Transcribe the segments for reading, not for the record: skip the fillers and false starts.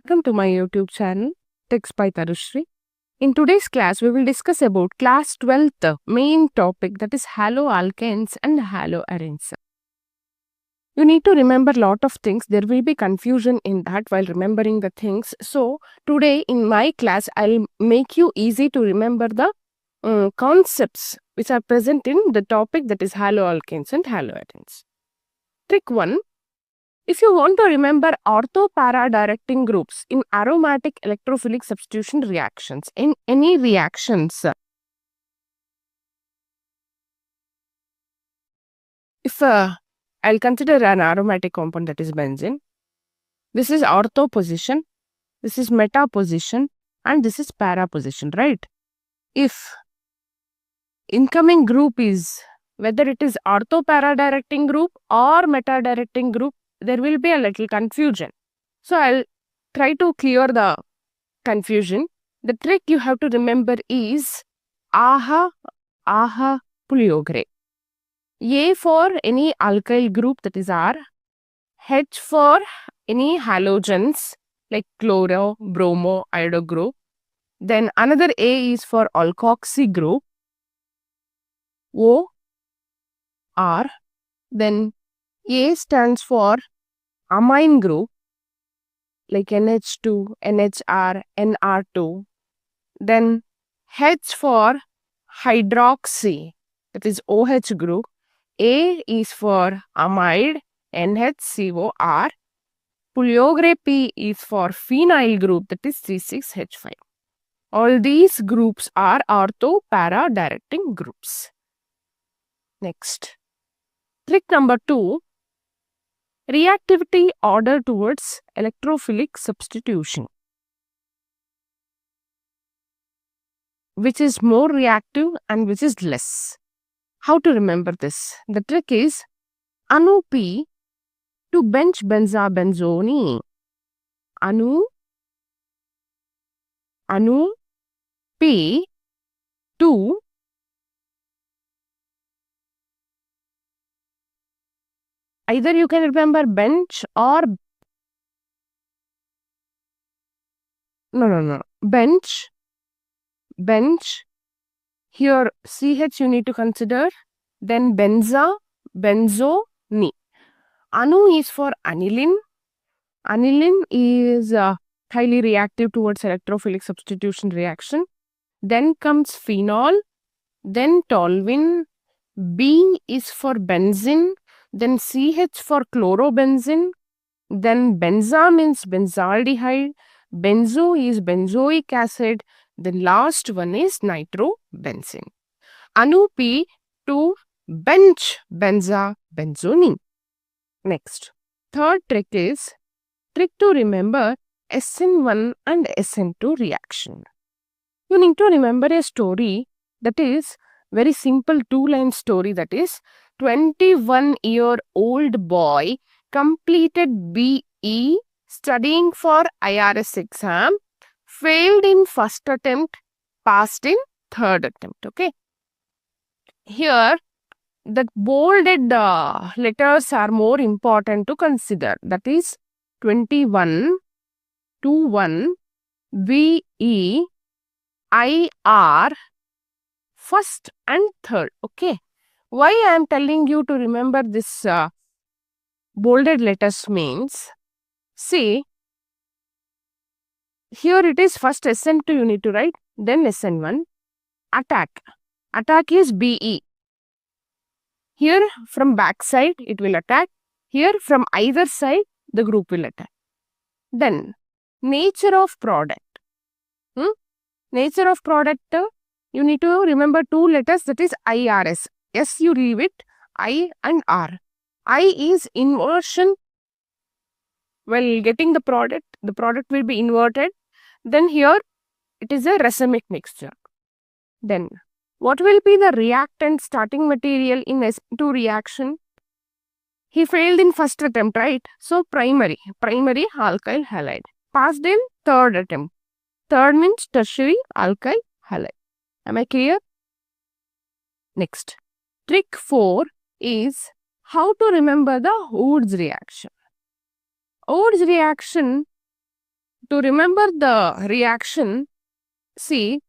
Welcome to my YouTube channel, Tips by Tarushri. In today's class, we will discuss about class 12th main topic, that is haloalkanes and haloarenes. You need to remember a lot of things. There will be confusion in that while remembering the things. So today in my class, I'll make you easy to remember the concepts which are present in the topic, that is haloalkanes and haloarenes. Trick 1. If you want to remember ortho-para directing groups in aromatic electrophilic substitution reactions, in any reactions, if I'll consider an aromatic compound, that is benzene, this is ortho position, this is meta position, and this is para position, right? If incoming group is, whether it is ortho-para directing group or meta directing group, there will be a little confusion. So I'll try to clear the confusion. The trick you have to remember is AHA, AHA, puliogre. A for any alkyl group, that is R. H for any halogens like chloro, bromo, iodo group. Then another A is for alkoxy group. O, R. Then A stands for amine group like NH2, NHR, NR2. Then H for hydroxy, that is OH group. A is for amide, NHCOR. Puliogre P is for phenyl group, that is C6H5. All these groups are ortho-para directing groups. Next, trick number 2. Reactivity order towards electrophilic substitution. Which is more reactive and which is less. How to remember this? The trick is Anu P to bench benzabenzone. Anu P to either you can remember bench or bench. Here CH you need to consider. Then benza, benzone. Anu is for aniline. Aniline is highly reactive towards electrophilic substitution reaction. Then comes phenol. Then toluene. B is for benzene. Then CH for chlorobenzene. Then benza means benzaldehyde. Benzo is benzoic acid. The last one is nitrobenzene. Anu P to bench benzabenzone. Next, third trick is trick to remember SN1 and SN2 reaction. You need to remember a story that is very simple 2-line story, that is 21-year-old boy completed BE studying for IRS exam, failed in first attempt, passed in third attempt. Okay. Here, the bolded letters are more important to consider. That is 21, 21, VE, IR, first and third. Okay. Why I am telling you to remember this bolded letters means, see, here it is first SN2 you need to write, then SN1. Attack. Attack is BE. Here from back side it will attack. Here from either side the group will attack. Then nature of product. Nature of product, you need to remember 2 letters, that is IRS. S you leave it, I and R. I is inversion. While getting the product will be inverted. Then here it is a racemic mixture. Then what will be the reactant starting material in SN2 reaction? He failed in first attempt, right? So primary alkyl halide. Passed in third attempt. Third means tertiary alkyl halide. Am I clear? Next, trick 4 is how to remember the Woods reaction. Woods reaction To remember the reaction, see,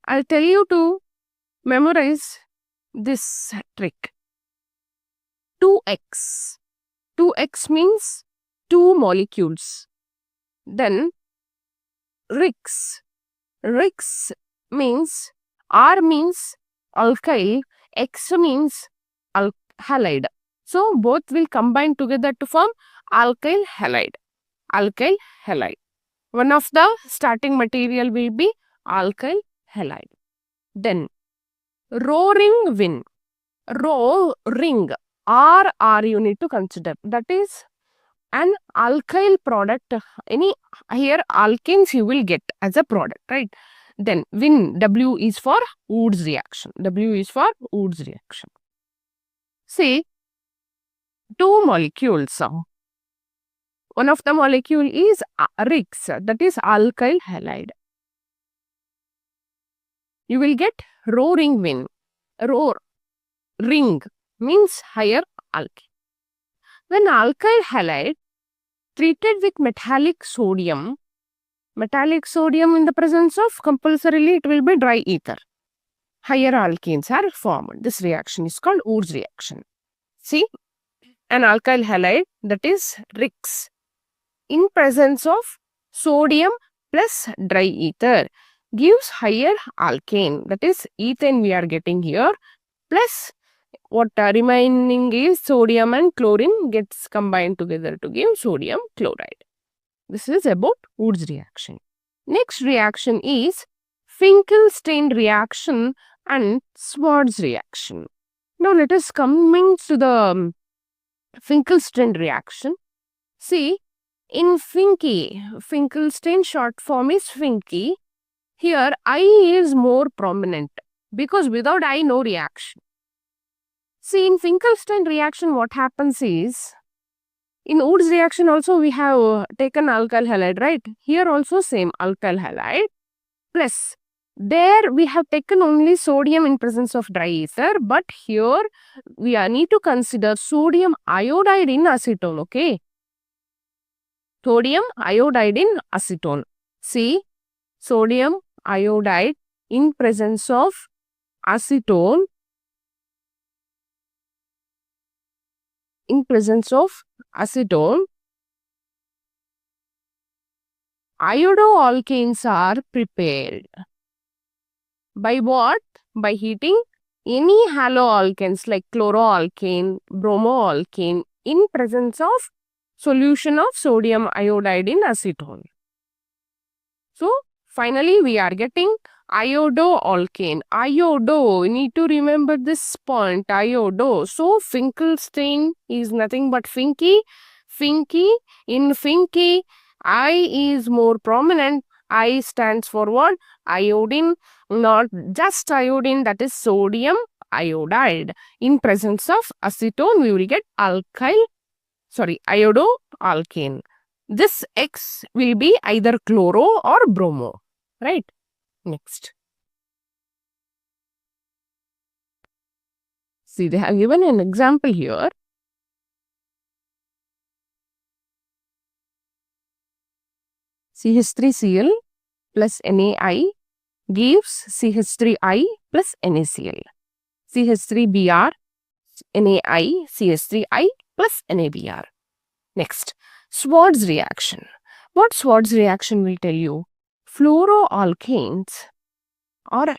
I'll tell you to memorize this trick. 2x. 2x means 2 molecules. Then Rix. Rix means R means alkyl, X means halide. So both will combine together to form alkyl halide. Alkyl halide. One of the starting material will be alkyl halide. Then roaring wind. Ring. R you need to consider. That is an alkyl product. Any here alkanes you will get as a product, right? Then win, W is for Woods reaction. W is for Woods reaction. See, two molecules. One of the molecule is Rix, that is alkyl halide. You will get roaring wind. Roar, ring means higher alkyl. When alkyl halide treated with metallic sodium in the presence of compulsorily it will be dry ether. Higher alkenes are formed. This reaction is called Woods reaction. See, an alkyl halide, that is Rix, in presence of sodium plus dry ether gives higher alkane, that is ethane we are getting here, plus what remaining is sodium and chlorine gets combined together to give sodium chloride. This is about Woods reaction. Next reaction is Finkelstein reaction and Schwarz reaction. Now let us coming to the Finkelstein reaction. See, in Finkelstein short form is Finke. Here I is more prominent because without I no reaction. See, in Finkelstein reaction what happens is, in Woods reaction also we have taken alkyl halide, right? Here also same alkyl halide. Plus, there we have taken only sodium in presence of dry ether, but here we need to consider sodium iodide in acetone, okay? Sodium iodide in acetone. See, sodium iodide in presence of acetone, iodoalkanes are prepared. By what? By heating any haloalkanes like chloroalkane, bromoalkane in presence of solution of sodium iodide in acetone. So, finally we are getting iodoalkane. Iodo, you need to remember this point, iodo. So, Finkelstein is nothing but Finke. In Finke, I is more prominent. I stands for what? Iodine, not just iodine, that is sodium iodide. In presence of acetone, we will get iodoalkane. This X will be either chloro or bromo, right? Next. See, they have given an example here. CH3Cl plus NaI gives CH3I plus NaCl. CH3Br, NaI, CH3I plus NaBr. Next, Schwarz reaction. What Schwarz reaction will tell you? Fluoroalkanes or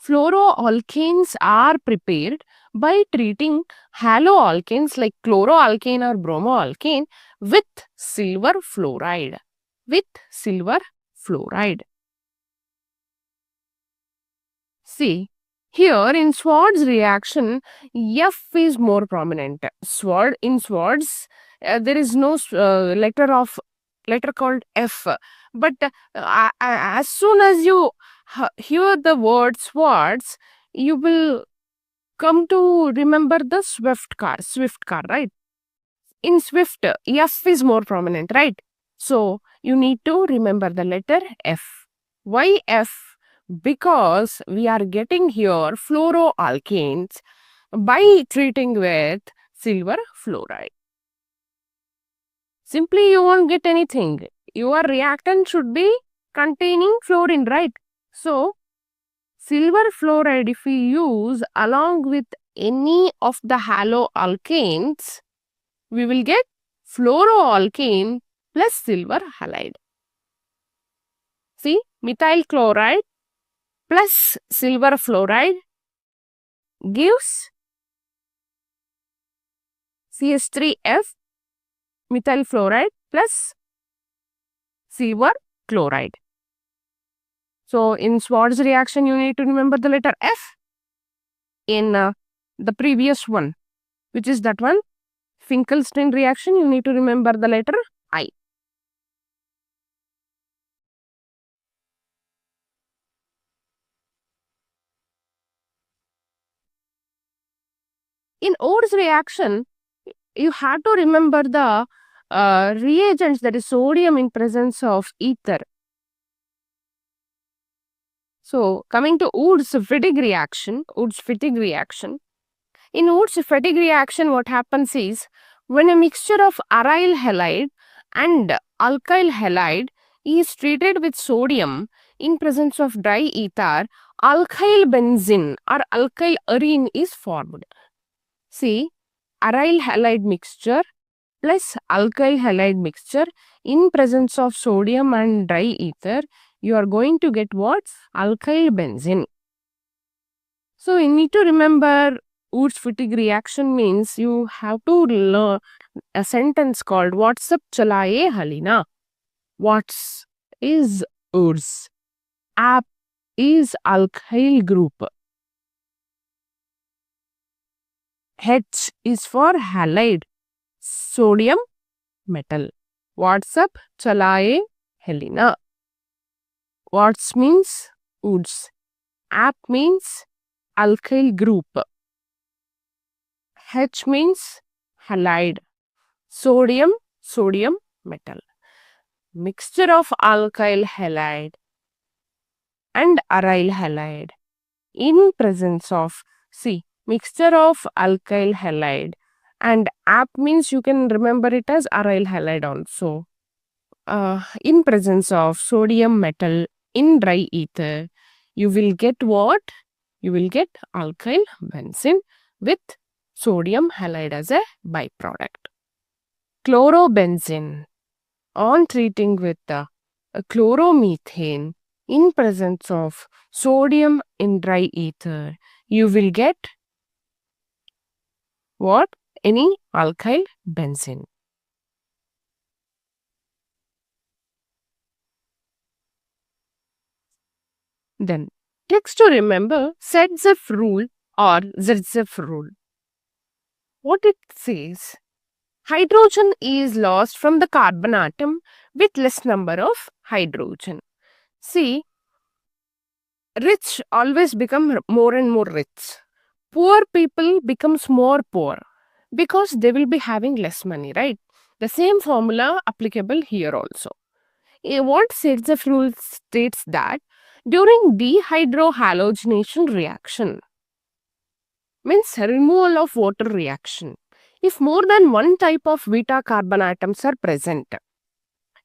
fluoroalkanes are prepared by treating haloalkanes like chloroalkane or bromoalkane with silver fluoride. See, here in Schwarz reaction, F is more prominent. In Schwarz, there is no letter called F. But as soon as you hear the word Schwarz, you will come to remember the Swift car, right? In Swift, F is more prominent, right? So, you need to remember the letter F. Why F? Because we are getting here fluoroalkanes by treating with silver fluoride. simply you won't get anything. Your reactant should be containing fluorine, right? So, silver fluoride, if we use along with any of the haloalkanes, we will get fluoroalkane plus silver halide. See, methyl chloride plus silver fluoride gives CH3F methyl fluoride plus silver chloride. So, in Schwarz reaction, you need to remember the letter F. In the previous one, which is that one, Finkelstein reaction, you need to remember the letter I. In Ode's reaction, you have to remember the reagents, that is sodium in presence of ether. So, coming to Wood's fatigue reaction, in Wood's fatigue reaction, what happens is, when a mixture of aryl halide and alkyl halide is treated with sodium in presence of dry ether, alkyl benzene or alkyl arene is formed. See, aryl halide mixture plus alkyl halide mixture in presence of sodium and dry ether, you are going to get what? Alkyl benzene. So, you need to remember Wood's fatigue reaction means you have to learn a sentence called "What's up chalaye halina?" What's is Wood's? App is alkyl group. H is for halide, sodium metal. What's up chalaye halina? What's means Wood's. App means alkyl group. H means halide. Sodium metal. Mixture of alkyl halide and aryl halide in presence of, see, mixture of alkyl halide and app means you can remember it as aryl halide also. In presence of sodium metal in dry ether, you will get what? You will get alkyl benzene with sodium halide as a byproduct. Chlorobenzene, on treating with the chloromethane in presence of sodium in dry ether, you will get what? Any alkyl benzene. Then, tricks to remember Zetsef rule or Zetsef rule. What it says, hydrogen is lost from the carbon atom with less number of hydrogen. See, rich always become more and more rich. Poor people becomes more poor because they will be having less money, right? The same formula applicable here also. What Zetsef rule states that during dehydrohalogenation reaction, means removal of water reaction, if more than one type of beta carbon atoms are present,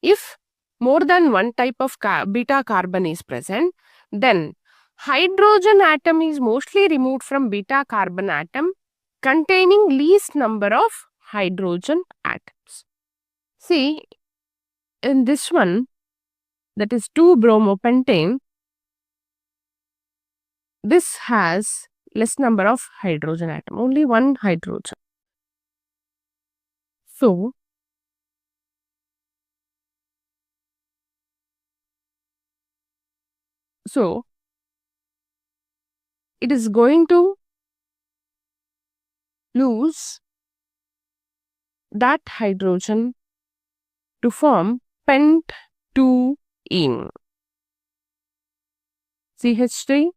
if more than one type of beta carbon is present, then hydrogen atom is mostly removed from beta carbon atom containing least number of hydrogen atoms. See, in this one, that is 2-bromopentane, this has less number of hydrogen atom, only one hydrogen. So, it is going to lose that hydrogen to form pent-2-ene. CH3,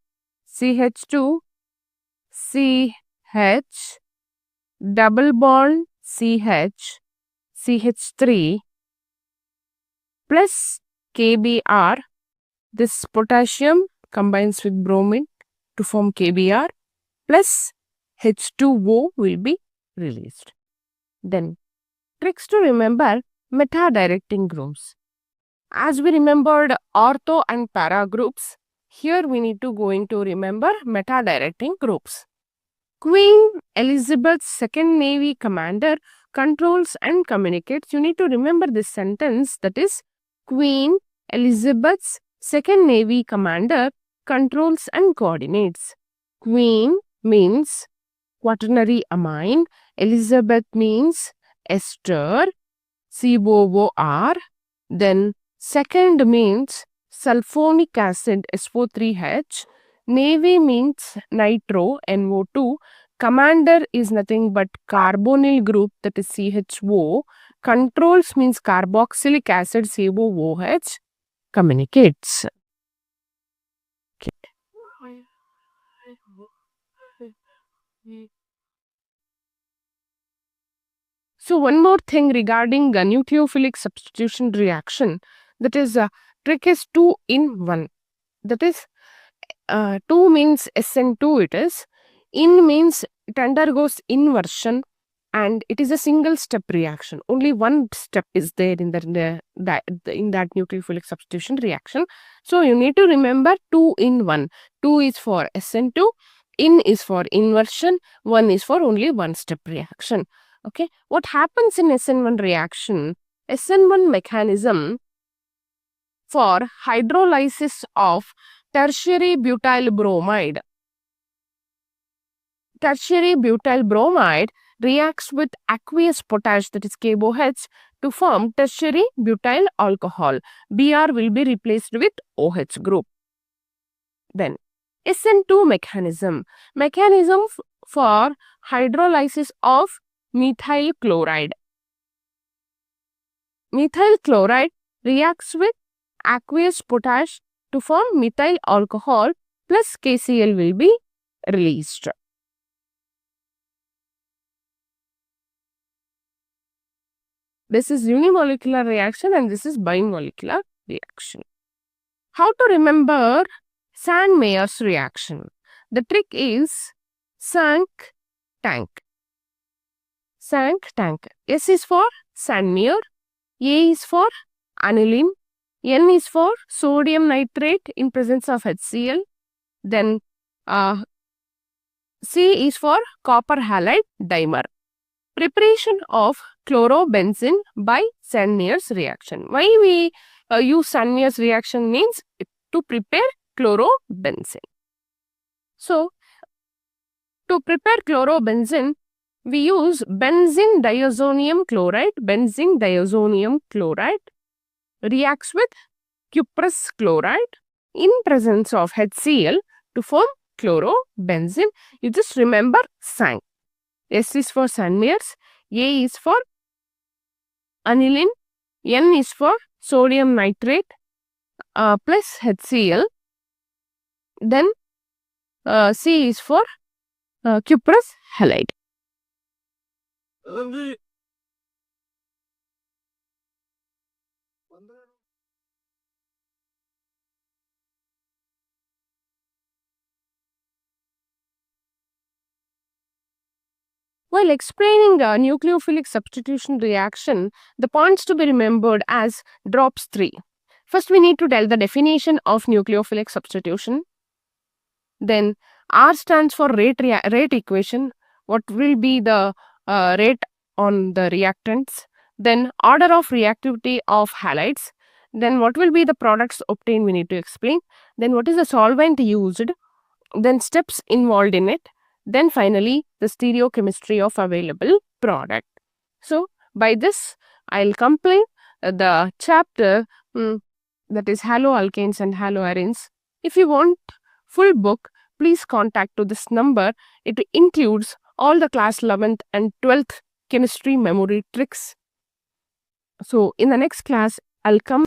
CH2, CH, double bond CH, CH3 plus KBr. This potassium combines with bromine to form KBr plus H2O will be released. Then, tricks to remember meta-directing groups. As we remembered ortho and para groups, here we need to remember meta-directing groups. Queen Elizabeth's II Navy commander controls and communicates. You need to remember this sentence, that is, Queen Elizabeth's II Navy commander controls and coordinates. Queen means quaternary amine, Elizabeth means ester, COOR, then second means sulfonic acid, SO3H, Navy means nitro, NO2, commander is nothing but carbonyl group, that is CHO, controls means carboxylic acid, COOH, communicates. Okay. So one more thing regarding a nucleophilic substitution reaction, that is trick is 2 in 1. That is 2 means SN2 it is. In means it undergoes inversion and it is a single step reaction. Only one step is there in that nucleophilic substitution reaction. So you need to remember 2 in 1. 2 is for SN2, in is for inversion, 1 is for only one step reaction. Okay, what happens in SN1 reaction? SN1 mechanism for hydrolysis of tertiary butyl bromide. Tertiary butyl bromide reacts with aqueous potash, that is KOH, to form tertiary butyl alcohol. Br will be replaced with OH group. Then SN2 mechanism. Mechanism for hydrolysis of methyl chloride. Methyl chloride reacts with aqueous potash to form methyl alcohol plus KCl will be released. This is unimolecular reaction and this is bimolecular reaction. How to remember Sand-Meyer's reaction? The trick is Sank tank. Sank tank. S is for Sand-Meyer, A is for aniline, N is for sodium nitrate in presence of HCl, then C is for copper halide dimer. Preparation of chlorobenzene by Sand-Meyer's reaction. Why we use Sand-Meyer's reaction means to prepare chlorobenzene. So, to prepare chlorobenzene, we use benzene diazonium chloride. Benzene diazonium chloride reacts with cuprous chloride in presence of HCl to form chlorobenzene. You just remember SANG. S is for Sand-Meyer's, A is for aniline, N is for sodium nitrate plus HCl, then C is for cuprous halide. While explaining the nucleophilic substitution reaction, the points to be remembered as drops 3. First, we need to tell the definition of nucleophilic substitution. Then, R stands for rate equation. What will be the rate on the reactants? Then, order of reactivity of halides. Then, what will be the products obtained? We need to explain. Then, what is the solvent used? Then, steps involved in it. Then finally, the stereochemistry of available product. So, by this, I'll complete the chapter that is haloalkanes and haloarenes. If you want full book, please contact to this number. It includes all the class 11th and 12th chemistry memory tricks. So, in the next class, I'll come